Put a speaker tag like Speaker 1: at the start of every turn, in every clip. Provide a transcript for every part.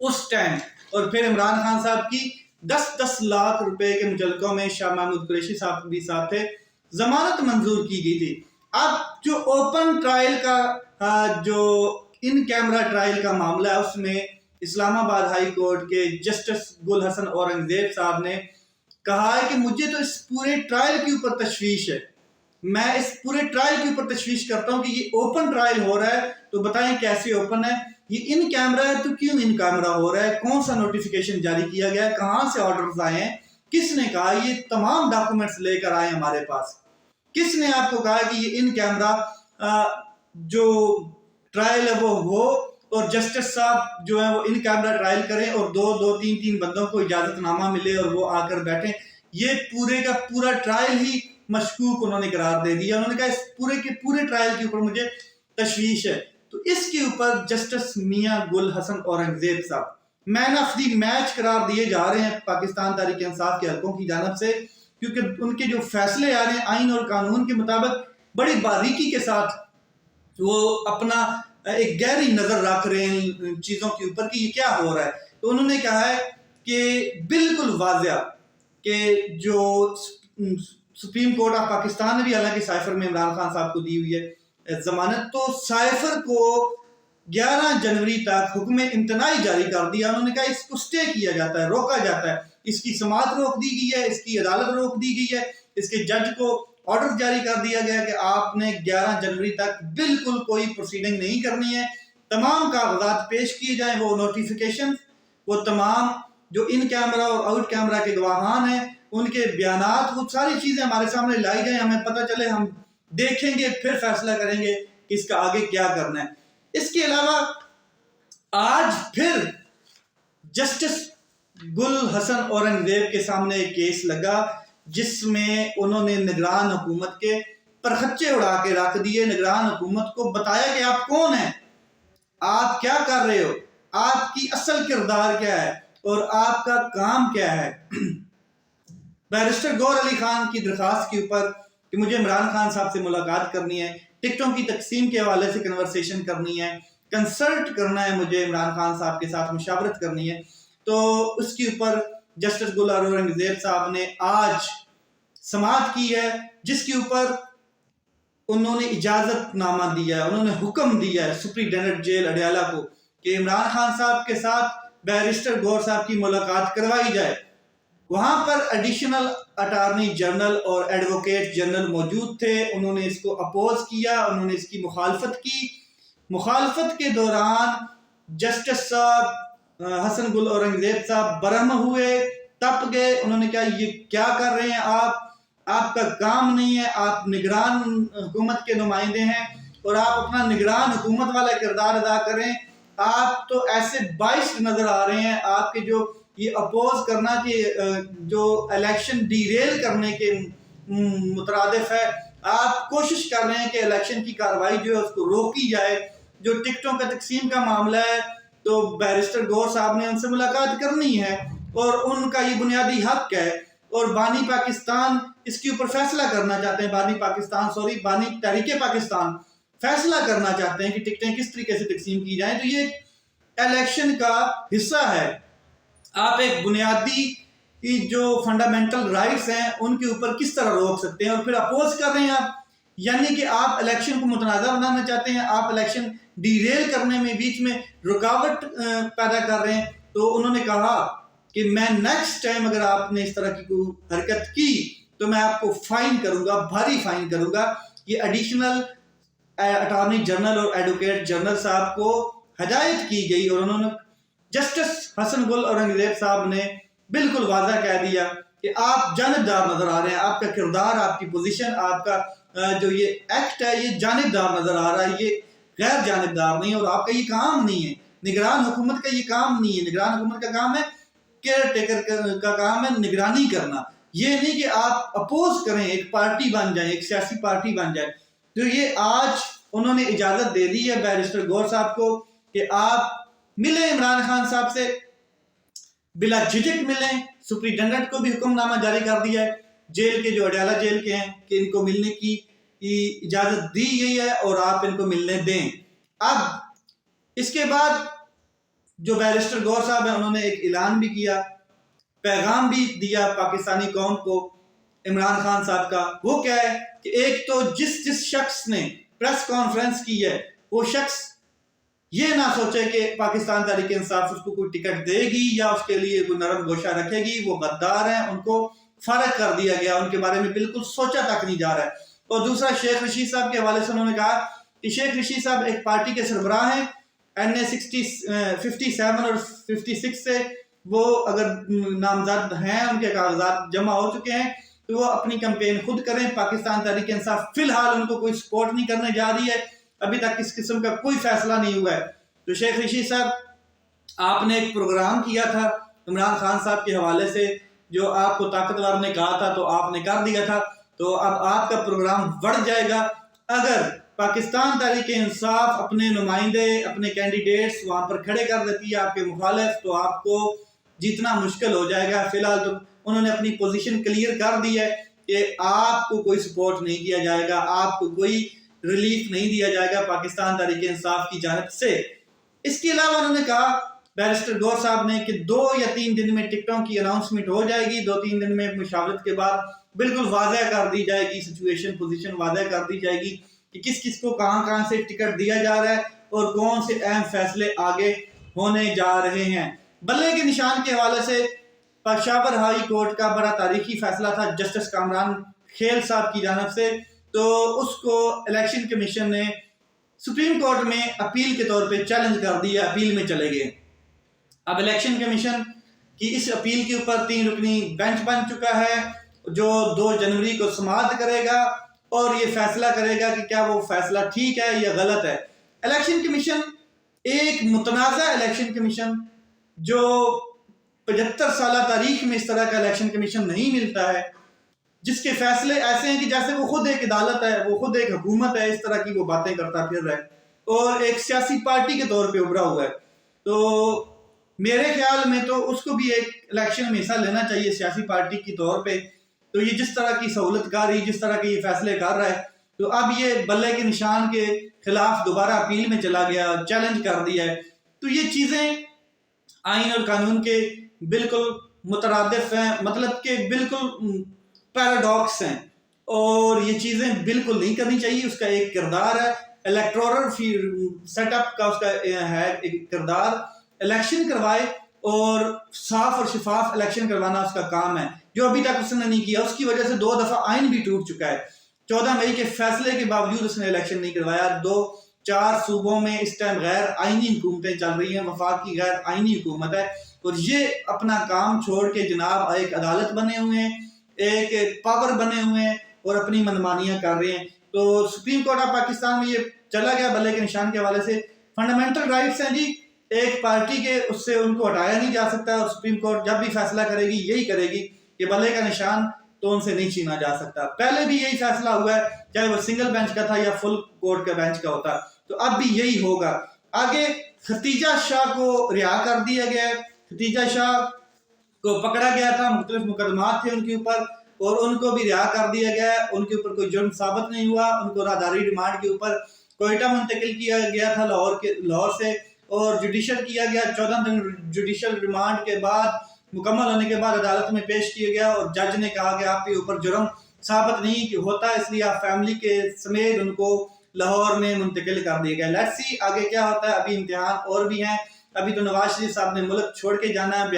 Speaker 1: اس time, اور پھر عمران خان صاحب کی 10 لاکھ روپے کے متعلقوں میں شاہ محمود قریشی صاحب بھی ساتھ تھے، ضمانت منظور کی گئی تھی۔ اب جو اوپن ٹرائل کا جو ان کیمرہ ٹرائل کا معاملہ ہے، اس میں اسلام آباد ہائی کورٹ کے جسٹس گل حسن اورنگزیب صاحب نے کہا ہے کہ مجھے تو اس پورے ٹرائل کے اوپر تشویش ہے، میں اس پورے ٹرائل کے اوپر تشویش کرتا ہوں کہ یہ اوپن ٹرائل ہو رہا ہے تو بتائیں کیسے اوپن ہے، یہ ان کیمرہ ہے تو کیوں ان کیمرہ ہو رہا ہے، کون سا نوٹیفیکیشن جاری کیا گیا ہے، کہاں سے آرڈرز آئے ہیں، کس نے کہا، یہ تمام ڈاکومنٹس لے کر آئے ہمارے پاس، کس نے آپ کو کہا کہ یہ ان کیمرہ جو ٹرائل ہے وہ ہو، اور جسٹس صاحب جو ہے وہ ان کیمرہ ٹرائل کریں اور دو تین بندوں کو اجازت نامہ ملے اور وہ آ کر بیٹھیں، یہ پورے کا پورا ٹرائل ہی مشکوک انہوں نے قرار دے دیا۔ انہوں نے کہا اس پورے کے پورے ٹرائل کے اوپر مجھے تشویش ہے۔ تو اس کے اوپر جسٹس میاں گل حسن اورنگزیب صاحب مین آف دی میچ قرار دیے جا رہے ہیں پاکستان تحریک انصاف کے حلقوں کی جانب سے، کیونکہ ان کے جو فیصلے آ رہے ہیں آئین اور قانون کے مطابق بڑی باریکی کے ساتھ وہ اپنا ایک گہری نظر رکھ رہے ہیں چیزوں کے اوپر کہ یہ کیا ہو رہا ہے۔ تو انہوں نے کہا ہے کہ بالکل واضح کہ جو سپریم کورٹ آف پاکستان نے بھی حالانکہ سائفر میں عمران خان صاحب کو دی ہوئی ہے ضمانت، تو سائفر کو 11 جنوری تک حکم امتناعی جاری کر دیا۔ انہوں نے کہا اس کو سٹے کیا جاتا ہے، روکا جاتا ہے، اس کی سماعت روک دی گئی ہے، اس کی عدالت روک دی گئی ہے، اس کے جج کو آرڈر جاری کر دیا گیا کہ آپ نے 11 جنوری تک بالکل کوئی پروسیڈنگ نہیں کرنی ہے، تمام کاغذات پیش کیے جائیں، وہ نوٹیفیکیشن، وہ تمام جو ان کیمرہ اور آؤٹ کیمرہ کے گواہان ہیں ان کے بیانات، وہ ساری چیزیں ہمارے سامنے لائی جائیں، ہمیں پتہ چلے، ہم دیکھیں گے پھر فیصلہ کریں گے کہ اس کا آگے کیا کرنا ہے۔ اس کے علاوہ آج پھر جسٹس گل حسن اورنگزیب کے سامنے ایک کیس لگا جس میں انہوں نے نگران حکومت کے پرخچے اڑا کے رکھ دیے، نگران حکومت کو بتایا کہ آپ کون ہیں، آپ کیا کر رہے ہو، آپ کی اصل کردار کیا ہے اور آپ کا کام کیا ہے۔ بیرسٹر گور علی خان کی درخواست کے اوپر کہ مجھے عمران خان صاحب سے ملاقات کرنی ہے، ٹکٹوں کی تقسیم کے حوالے سے کنورسیشن کرنی ہے، کنسلٹ کرنا ہے، مجھے عمران خان صاحب کے ساتھ مشاورت کرنی ہے، تو اس کے اوپر جسٹس گل اورنگزیب صاحب نے آج سماعت کی ہے، جس کے اوپر انہوں نے اجازت نامہ دیا ہے، انہوں نے حکم دیا ہے سپرنٹینڈنٹ جیل اڈیالہ کو کہ عمران خان صاحب کے ساتھ بیرسٹر گور صاحب کی ملاقات کروائی جائے۔ وہاں پر ایڈیشنل اٹارنی جنرل اور ایڈوکیٹ جنرل موجود تھے، انہوں نے اس کو اپوز کیا، انہوں نے اس کی مخالفت کی۔ مخالفت کے دوران جسٹس صاحب حسن گل اورنگزیب صاحب برہم ہوئے، تپ گئے، انہوں نے کہا یہ کیا کر رہے ہیں آپ کا کام نہیں ہے، آپ نگران حکومت کے نمائندے ہیں اور آپ اپنا نگران حکومت والا کردار ادا کریں، آپ تو ایسے باعث نظر آ رہے ہیں، آپ کے جو یہ اپوز کرنا کہ جو الیکشن ڈی ریل کرنے کے مترادف ہے، آپ کوشش کر رہے ہیں کہ الیکشن کی کارروائی جو ہے اس کو روکی جائے۔ جو ٹکٹوں کا تقسیم کا معاملہ ہے تو بیرسٹر گور صاحب نے ان سے ملاقات کرنی ہے اور ان کا یہ بنیادی حق ہے، اور بانی پاکستان اس کے اوپر فیصلہ کرنا چاہتے ہیں، بانی تحریک پاکستان فیصلہ کرنا چاہتے ہیں کہ ٹکٹیں کس طریقے سے تقسیم کی جائیں، تو یہ الیکشن کا حصہ ہے۔ آپ ایک بنیادی جو فنڈامنٹل رائٹس ہیں ان کے اوپر کس طرح روک سکتے ہیں، اور پھر اپوز کر رہے ہیں آپ، یعنی کہ آپ الیکشن کو متنازع بنانا چاہتے ہیں، آپ الیکشن ڈی ریل کرنے میں بیچ میں رکاوٹ پیدا کر رہے ہیں۔ تو انہوں نے کہا کہ میں نیکسٹ ٹائم اگر آپ نے اس طرح کی کوئی حرکت کی تو میں آپ کو فائن کروں گا، بھاری فائن کروں گا۔ یہ ایڈیشنل اٹارنی جنرل اور ایڈوکیٹ جنرل صاحب کو ہدایت کی گئی، اور انہوں نے جسٹس حسن گل اورنگزیب صاحب نے بالکل واضح کہہ دیا کہ آپ جانبدار نظر آ رہے ہیں، آپ کا کردار، آپ کی پوزیشن، آپ کا جو یہ ایکٹ ہے یہ جانبدار نظر آ رہا ہے، یہ غیر جانبدار نہیں، اور آپ کا یہ کام نہیں ہے، نگران حکومت کا یہ کام نہیں ہے۔ نگران حکومت کا کام ہے کیئر ٹیکر کا کام ہے نگرانی کرنا، یہ نہیں کہ آپ اپوز کریں، ایک پارٹی بن جائیں، ایک سیاسی پارٹی بن جائیں۔ تو یہ آج انہوں نے اجازت دے دی ہے بیرسٹر گور صاحب کو کہ آپ ملیں عمران خان صاحب سے، بلا جھجک ملیں، سپرنٹینڈنٹ کو بھی حکم نامہ جاری کر دیا ہے جیل کے جو اڈیالہ جیل کے ہیں کہ ان کو ملنے کی اجازت دی گئی ہے اور آپ ان کو ملنے دیں۔ اب اس کے بعد جو بیرسٹر گور صاحب ہیں انہوں نے ایک اعلان بھی کیا، پیغام بھی دیا پاکستانی قوم کو عمران خان صاحب کا. وہ کیا ہے کہ ایک تو جس شخص نے پریس کانفرنس کی ہے وہ شخص یہ نہ سوچے کہ پاکستان تحریک انصاف اس کو کوئی ٹکٹ دے گی یا اس کے لیے کوئی نرم گوشہ رکھے گی. وہ غدار ہیں، ان کو فارغ کر دیا گیا، ان کے بارے میں بالکل سوچا تک نہیں جا رہا ہے. اور دوسرا شیخ رشید صاحب کے حوالے سے انہوں نے کہا کہ شیخ رشید صاحب ایک پارٹی کے سربراہ ہیں NA 57 اور 56 سے، وہ اگر نامزد ہیں، ان کے کاغذات جمع ہو چکے ہیں تو وہ اپنی کمپین خود کریں. پاکستان تحریک انصاف فی الحال ان کو کوئی سپورٹ نہیں کرنے جا رہی ہے، ابھی تک اس قسم کا کوئی فیصلہ نہیں ہوا ہے. تو شیخ رشید صاحب آپ نے ایک پروگرام کیا تھا عمران خان صاحب کے حوالے سے، جو آپ کو طاقتور نے کہا تھا تو آپ نے کر دیا تھا، تو اب آپ کا پروگرام بڑھ جائے گا. اگر پاکستان تحریک انصاف اپنے نمائندے، اپنے کینڈیڈیٹس وہاں پر کھڑے کر دیتی ہے آپ کے مخالف، تو آپ کو جیتنا مشکل ہو جائے گا. فی الحال تو انہوں نے اپنی پوزیشن کلیئر کر دی ہے کہ آپ کو کوئی سپورٹ نہیں کیا جائے گا، آپ کو کوئی ریلیف نہیں دیا جائے گا پاکستان تحریک انصاف کی جانب سے. اس کے علاوہ انہوں نے کہا بیرسٹر گور صاحب نے کہ 2 یا 3 دن میں ٹکٹوں کی اناؤنسمنٹ ہو جائے گی، 2-3 دن میں مشاورت کے بعد بالکل واضح کر دی جائے گی، سچویشن پوزیشن واضح کر دی جائے گی کہ کس کس کو کہاں سے ٹکٹ دیا جا رہا ہے اور کون سے اہم فیصلے آگے ہونے جا رہے ہیں. بلے کے نشان کے حوالے سے پشاور ہائی کورٹ کا بڑا تاریخی فیصلہ تھا جسٹس کامران کھیل صاحب کی جانب سے، تو اس کو الیکشن کمیشن نے سپریم کورٹ میں اپیل کے طور پہ چیلنج کر دیا، اپیل میں چلے گئے. اب الیکشن کمیشن کی اس اپیل کے اوپر 3 رکنی بینچ بن چکا ہے جو 2 جنوری کو سماعت کرے گا اور یہ فیصلہ کرے گا کہ کیا وہ فیصلہ ٹھیک ہے یا غلط ہے. الیکشن کمیشن ایک متنازع الیکشن کمیشن، جو 75 سالہ تاریخ میں اس طرح کا الیکشن کمیشن نہیں ملتا ہے، جس کے فیصلے ایسے ہیں کہ جیسے وہ خود ایک عدالت ہے، وہ خود ایک حکومت ہے، اس طرح کی وہ باتیں کرتا پھر رہا ہے اور ایک سیاسی پارٹی کے طور پہ ابھرا ہوا ہے. تو میرے خیال میں تو اس کو بھی ایک الیکشن میں حصہ لینا چاہیے سیاسی پارٹی کی طور پہ. تو یہ جس طرح کی سہولت کاری، جس طرح کے یہ فیصلے کر رہا ہے، تو اب یہ بلے کے نشان کے خلاف دوبارہ اپیل میں چلا گیا، چیلنج کر دیا ہے. تو یہ چیزیں آئین اور قانون کے بالکل مترادف ہیں، مطلب کہ بالکل پیراڈاکس ہیں، اور یہ چیزیں بالکل نہیں کرنی چاہیے. اس کا ایک کردار ہے الیکٹورل سیٹ اپ کا، اس کا ہے ایک کردار، الیکشن کروائے اور صاف اور شفاف الیکشن کروانا اس کا کام ہے، جو ابھی تک اس نے نہیں کیا. اس کی وجہ سے 2 دفعہ آئین بھی ٹوٹ چکا ہے. 14 مئی کے فیصلے کے باوجود اس نے الیکشن نہیں کروایا. 4 صوبوں میں اس ٹائم غیر آئینی حکومتیں چل رہی ہیں، وفاق کی غیر آئینی حکومت ہے، اور یہ اپنا کام چھوڑ کے جناب ایک عدالت بنے ہوئے ہیں، ایک پاور بنے ہوئے ہیں اور اپنی منمانیاں کر رہے ہیں. تو سپریم کورٹ آف پاکستان میں یہ چلا گیا بلے کے نشان کے حوالے سے. فنڈامنٹل رائٹس ہیں جی ایک پارٹی کے، اس سے ان کو ہٹایا نہیں جا سکتا، اور سپریم کورٹ جب بھی فیصلہ کرے گی یہی کرے گی کہ بلے کا نشان تو ان سے نہیں چھینا جا سکتا. پہلے بھی یہی فیصلہ ہوا ہے، چاہے وہ سنگل بینچ کا تھا یا فل کورٹ کا بینچ کا ہوتا، تو اب بھی یہی ہوگا. آگے ختیجہ شاہ کو رہا کر دیا گیا ہے. ختیجہ شاہ کو پکڑا گیا تھا، مختلف مقدمات تھے ان کے اوپر، اور ان کو بھی رہا کر دیا گیا ہے. ان کے اوپر کوئی جرم ثابت نہیں ہوا. ان کو راہداری ریمانڈ کے اوپر کوئٹہ منتقل کیا گیا تھا لاہور سے، اور جوڈیشل کیا گیا. 14 دن جوڈیشل ریمانڈ کے بعد مکمل ہونے کے بعد عدالت میں پیش کیا گیا، اور جج نے کہا کہ آپ کے اوپر جرم ثابت نہیں ہوتا، اس لیے آپ فیملی کے سمیت ان کو لاہور میں منتقل کر دیا گیا. لیٹس سی آگے کیا ہوتا ہے. ابھی امتحان اور بھی ہیں. ابھی تو نواز شریف صاحب نے ملک چھوڑ کے جانا ہے،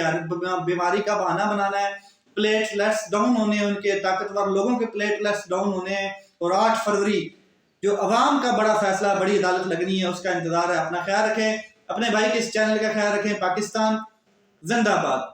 Speaker 1: بیماری کا بہانہ بنانا ہے، پلیٹ لیٹس ڈاؤن ہونے ہیں، ان کے طاقتور لوگوں کے پلیٹ لیٹس ڈاؤن ہونے ہیں، اور 8 فروری جو عوام کا بڑا فیصلہ، بڑی عدالت لگنی ہے، اس کا انتظار ہے. اپنا خیال رکھیں، اپنے بھائی کے اس چینل کا خیال رکھیں. پاکستان زندہ باد.